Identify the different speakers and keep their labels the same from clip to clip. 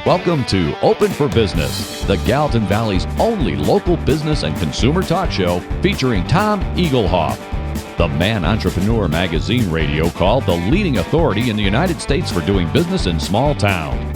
Speaker 1: Welcome to Open for Business, the Gallatin Valley's only local business and consumer talk show featuring Tom Egelhoff, the Man Entrepreneur magazine radio called the leading authority in the United States for doing business in small town.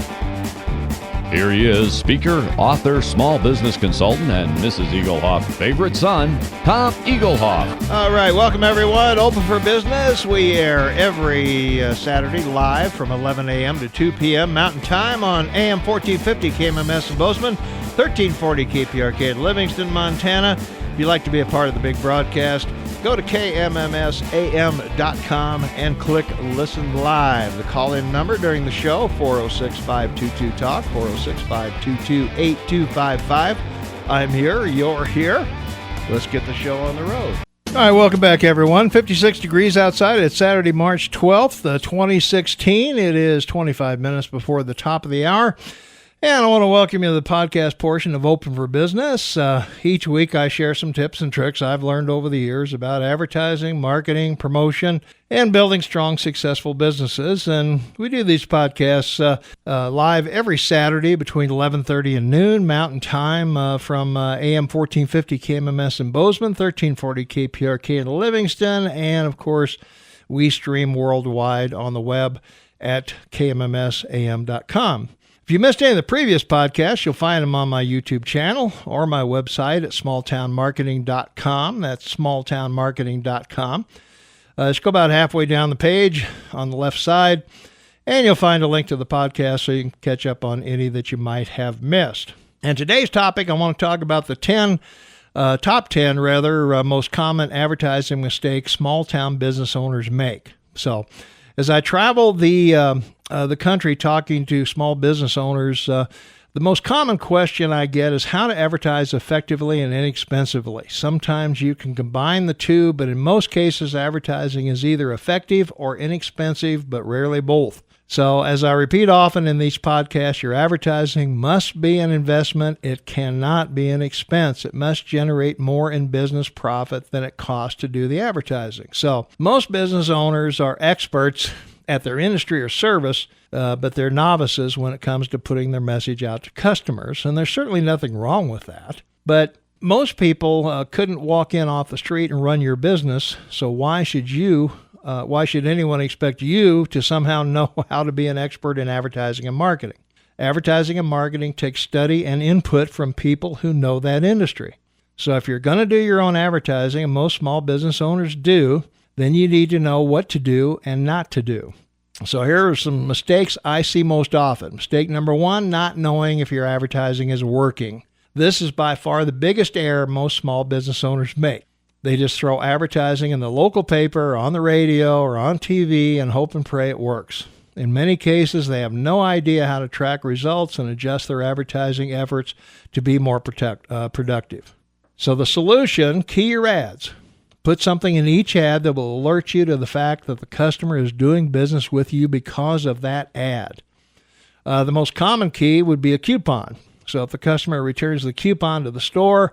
Speaker 1: Here he is, speaker, author, small business consultant, and Mrs. Egelhoff's favorite son, Tom Egelhoff.
Speaker 2: All right, welcome everyone. Open for Business. We air every Saturday live from 11 a.m. to 2 p.m. Mountain Time on AM 1450 KMMS in Bozeman, 1340 KPRK in Livingston, Montana. If you'd like to be a part of the big broadcast, go to kmmsam.com and click Listen Live. The call-in number during the show, 406-522-TALK, 406-522-8255. I'm here, you're here. Let's get the show on the road. All right, welcome back, everyone. 56 degrees outside. It's Saturday, March 12th, 2016. It is 25 minutes before the top of the hour. And I want to welcome you to the podcast portion of Open for Business. Each week I share some tips and tricks I've learned over the years about advertising, marketing, promotion, and building strong, successful businesses. And we do these podcasts live every Saturday between 11:30 and noon Mountain Time from AM 1450 KMMS in Bozeman, 1340 KPRK in Livingston, and of course we stream worldwide on the web at kmmsam.com. If you missed any of the previous podcasts, you'll find them on my YouTube channel or my website at smalltownmarketing.com. That's smalltownmarketing.com. Just go about halfway down the page on the left side, and you'll find a link to the podcast so you can catch up on any that you might have missed. And today's topic, I want to talk about the top 10 most common advertising mistakes small town business owners make. So, as I travel the country talking to small business owners, the most common question I get is how to advertise effectively and inexpensively. Sometimes you can combine the two, but in most cases, advertising is either effective or inexpensive, but rarely both. So as I repeat often in these podcasts, your advertising must be an investment. It cannot be an expense. It must generate more in business profit than it costs to do the advertising. So most business owners are experts at their industry or service, but they're novices when it comes to putting their message out to customers. And there's certainly nothing wrong with that. But most people couldn't walk in off the street and run your business. So why should anyone expect you to somehow know how to be an expert in advertising and marketing? Advertising and marketing takes study and input from people who know that industry. So if you're going to do your own advertising, and most small business owners do, then you need to know what to do and not to do. So here are some mistakes I see most often. Mistake number one, not knowing if your advertising is working. This is by far the biggest error most small business owners make. They just throw advertising in the local paper, or on the radio, or on TV and hope and pray it works. In many cases, they have no idea how to track results and adjust their advertising efforts to be more productive. So the solution, key your ads. Put something in each ad that will alert you to the fact that the customer is doing business with you because of that ad. The most common key would be a coupon. So if the customer returns the coupon to the store,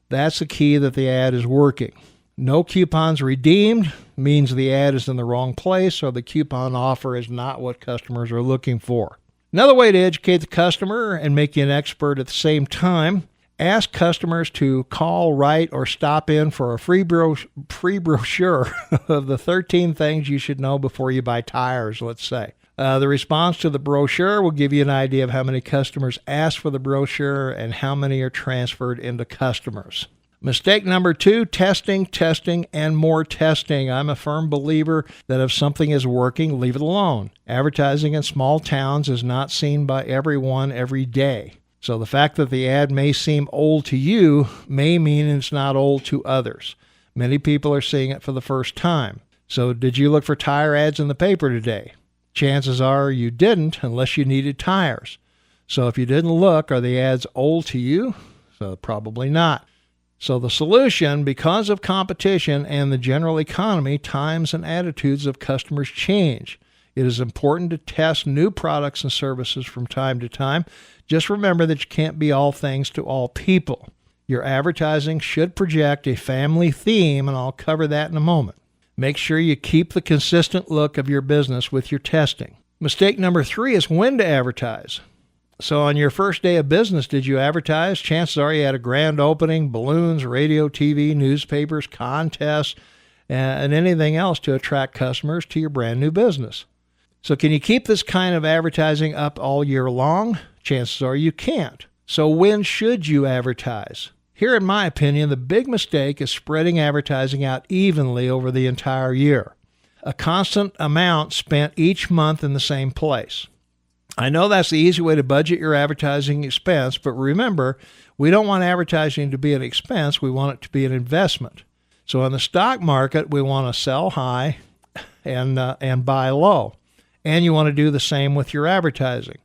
Speaker 2: that's the key that the ad is working. No coupons redeemed means the ad is in the wrong place or the coupon offer is not what customers are looking for. Another way to educate the customer and make you an expert at the same time, ask customers to call, write, or stop in for a free brochure of the 13 things you should know before you buy tires, let's say. The response to the brochure will give you an idea of how many customers ask for the brochure and how many are transferred into customers. Mistake number two, testing, and more testing. I'm a firm believer that if something is working, leave it alone. Advertising in small towns is not seen by everyone every day. So the fact that the ad may seem old to you may mean it's not old to others. Many people are seeing it for the first time. So did you look for tire ads in the paper today? Chances are you didn't unless you needed tires. So if you didn't look, are the ads old to you? So probably not. So the solution, because of competition and the general economy, times and attitudes of customers change. It is important to test new products and services from time to time. Just remember that you can't be all things to all people. Your advertising should project a family theme, and I'll cover that in a moment. Make sure you keep the consistent look of your business with your testing. Mistake number 3 is when to advertise. So on your first day of business, did you advertise? Chances are you had a grand opening, balloons, radio, TV, newspapers, contests, and anything else to attract customers to your brand new business. So can you keep this kind of advertising up all year long? Chances are you can't. So when should you advertise? Here, in my opinion, the big mistake is spreading advertising out evenly over the entire year. A constant amount spent each month in the same place. I know that's the easy way to budget your advertising expense, but remember, we don't want advertising to be an expense. We want it to be an investment. So in the stock market, we want to sell high and buy low. And you want to do the same with your advertising.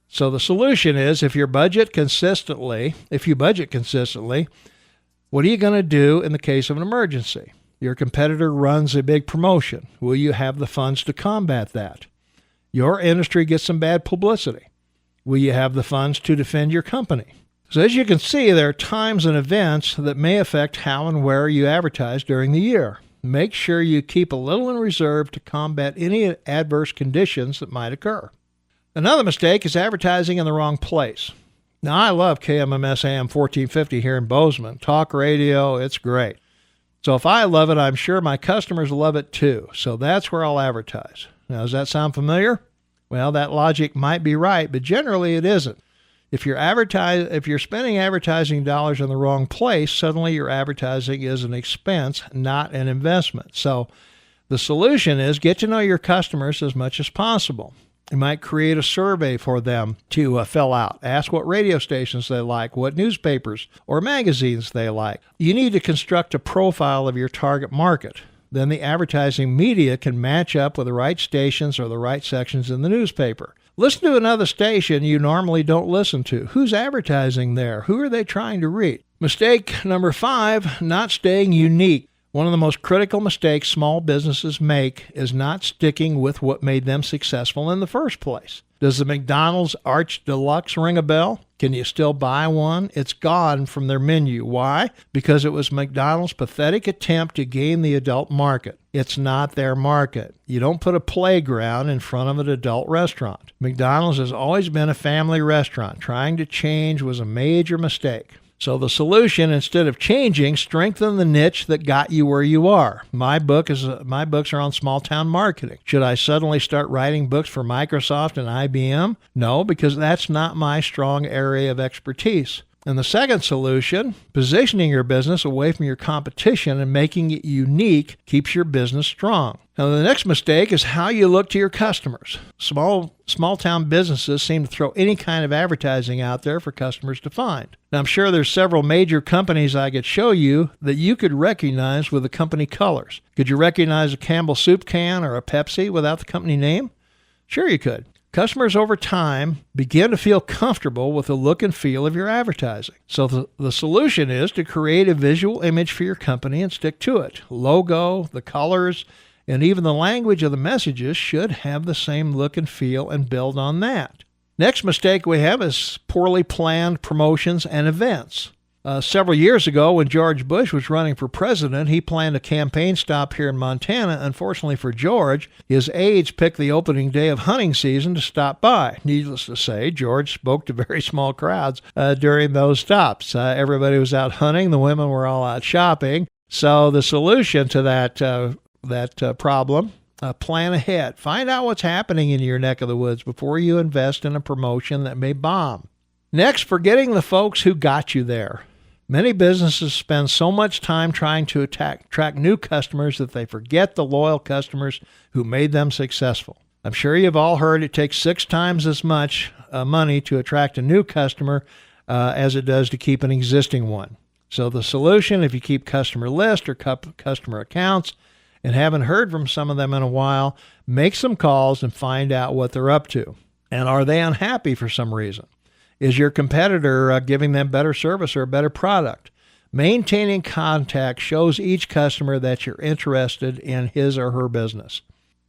Speaker 2: So the solution is, if you budget consistently, what are you going to do in the case of an emergency? Your competitor runs a big promotion. Will you have the funds to combat that? Your industry gets some bad publicity. Will you have the funds to defend your company? So as you can see, there are times and events that may affect how and where you advertise during the year. Make sure you keep a little in reserve to combat any adverse conditions that might occur. Another mistake is advertising in the wrong place. Now, I love KMMS AM 1450 here in Bozeman. Talk radio, it's great. So if I love it, I'm sure my customers love it too. So that's where I'll advertise. Now, does that sound familiar? Well, that logic might be right, but generally it isn't. If you're spending advertising dollars in the wrong place, suddenly your advertising is an expense, not an investment. So the solution is get to know your customers as much as possible. You might create a survey for them to fill out. Ask what radio stations they like, what newspapers or magazines they like. You need to construct a profile of your target market. Then the advertising media can match up with the right stations or the right sections in the newspaper. Listen to another station you normally don't listen to. Who's advertising there? Who are they trying to reach? Mistake number 5, not staying unique. One of the most critical mistakes small businesses make is not sticking with what made them successful in the first place. Does the McDonald's Arch Deluxe ring a bell? Can you still buy one? It's gone from their menu. Why? Because it was McDonald's pathetic attempt to gain the adult market. It's not their market. You don't put a playground in front of an adult restaurant. McDonald's has always been a family restaurant. Trying to change was a major mistake. So the solution, instead of changing, strengthen the niche that got you where you are. My books are on small town marketing. Should I suddenly start writing books for Microsoft and IBM? No, because that's not my strong area of expertise. And the second solution, positioning your business away from your competition and making it unique, keeps your business strong. Now, the next mistake is how you look to your customers. Small town businesses seem to throw any kind of advertising out there for customers to find. Now, I'm sure there's several major companies I could show you that you could recognize with the company colors. Could you recognize a Campbell soup can or a Pepsi without the company name? Sure you could. Customers over time begin to feel comfortable with the look and feel of your advertising. So the solution is to create a visual image for your company and stick to it. Logo, the colors, and even the language of the messages should have the same look and feel and build on that. Next mistake we have is poorly planned promotions and events. Several years ago, when George Bush was running for president, he planned a campaign stop here in Montana. Unfortunately for George, his aides picked the opening day of hunting season to stop by. Needless to say, George spoke to very small crowds during those stops. Everybody was out hunting. The women were all out shopping. So the solution to that problem, plan ahead. Find out what's happening in your neck of the woods before you invest in a promotion that may bomb. Next, forgetting the folks who got you there. Many businesses spend so much time trying to attract new customers that they forget the loyal customers who made them successful. I'm sure you've all heard it takes 6 times as much money to attract a new customer as it does to keep an existing one. So the solution, if you keep customer list or customer accounts and haven't heard from some of them in a while, make some calls and find out what they're up to. And are they unhappy for some reason? Is your competitor giving them better service or a better product? Maintaining contact shows each customer that you're interested in his or her business.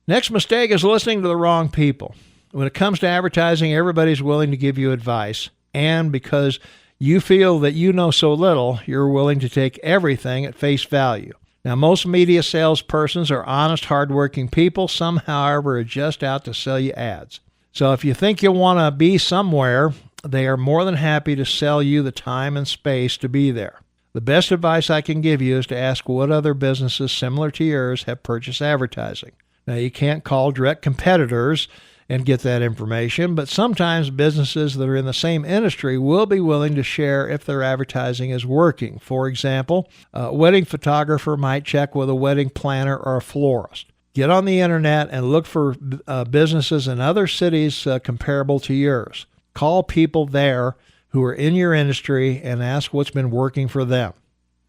Speaker 2: Next mistake is listening to the wrong people. When it comes to advertising, everybody's willing to give you advice. And because you feel that you know so little, you're willing to take everything at face value. Now, most media salespersons are honest, hardworking people. Some, however, are just out to sell you ads. So if you think you'll want to be somewhere they are more than happy to sell you the time and space to be there. The best advice I can give you is to ask what other businesses similar to yours have purchased advertising. Now, you can't call direct competitors and get that information, but sometimes businesses that are in the same industry will be willing to share if their advertising is working. For example, a wedding photographer might check with a wedding planner or a florist. Get on the internet and look for businesses in other cities comparable to yours. Call people there who are in your industry and ask what's been working for them.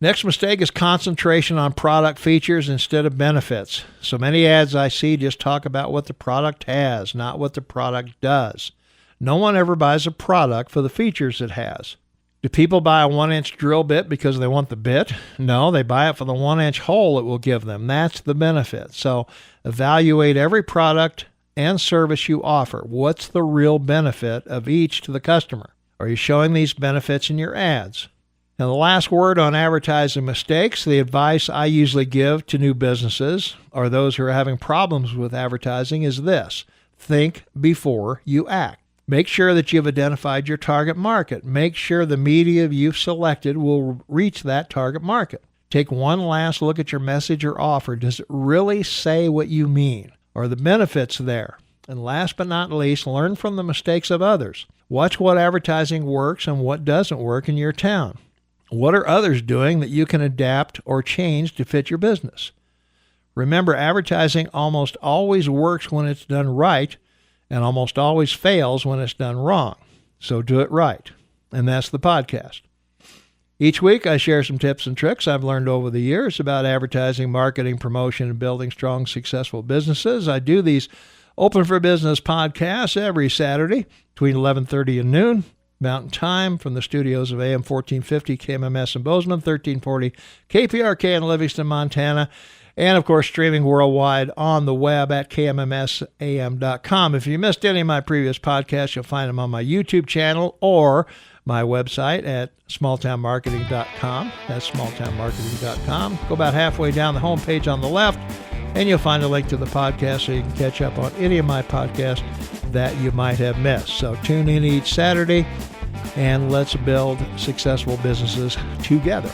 Speaker 2: Next mistake is concentration on product features instead of benefits. So many ads I see just talk about what the product has, not what the product does. No one ever buys a product for the features it has. Do people buy a 1-inch drill bit because they want the bit? No, they buy it for the 1-inch hole it will give them. That's the benefit. So evaluate every product and service you offer. What's the real benefit of each to the customer? Are you showing these benefits in your ads? Now, the last word on advertising mistakes, the advice I usually give to new businesses or those who are having problems with advertising is this: think before you act. Make sure that you've identified your target market. Make sure the media you've selected will reach that target market. Take one last look at your message or offer. Does it really say what you mean? Are the benefits there? And last but not least, learn from the mistakes of others. Watch what advertising works and what doesn't work in your town. What are others doing that you can adapt or change to fit your business? Remember, advertising almost always works when it's done right and almost always fails when it's done wrong. So do it right. And that's the podcast. Each week, I share some tips and tricks I've learned over the years about advertising, marketing, promotion, and building strong, successful businesses. I do these Open for Business podcasts every Saturday between 11:30 and noon Mountain Time from the studios of AM 1450 KMMS in Bozeman, 1340 KPRK in Livingston, Montana, and, of course, streaming worldwide on the web at kmmsam.com. If you missed any of my previous podcasts, you'll find them on my YouTube channel or my website at smalltownmarketing.com. That's smalltownmarketing.com. Go about halfway down the homepage on the left, and you'll find a link to the podcast so you can catch up on any of my podcasts that you might have missed. So tune in each Saturday, and let's build successful businesses together.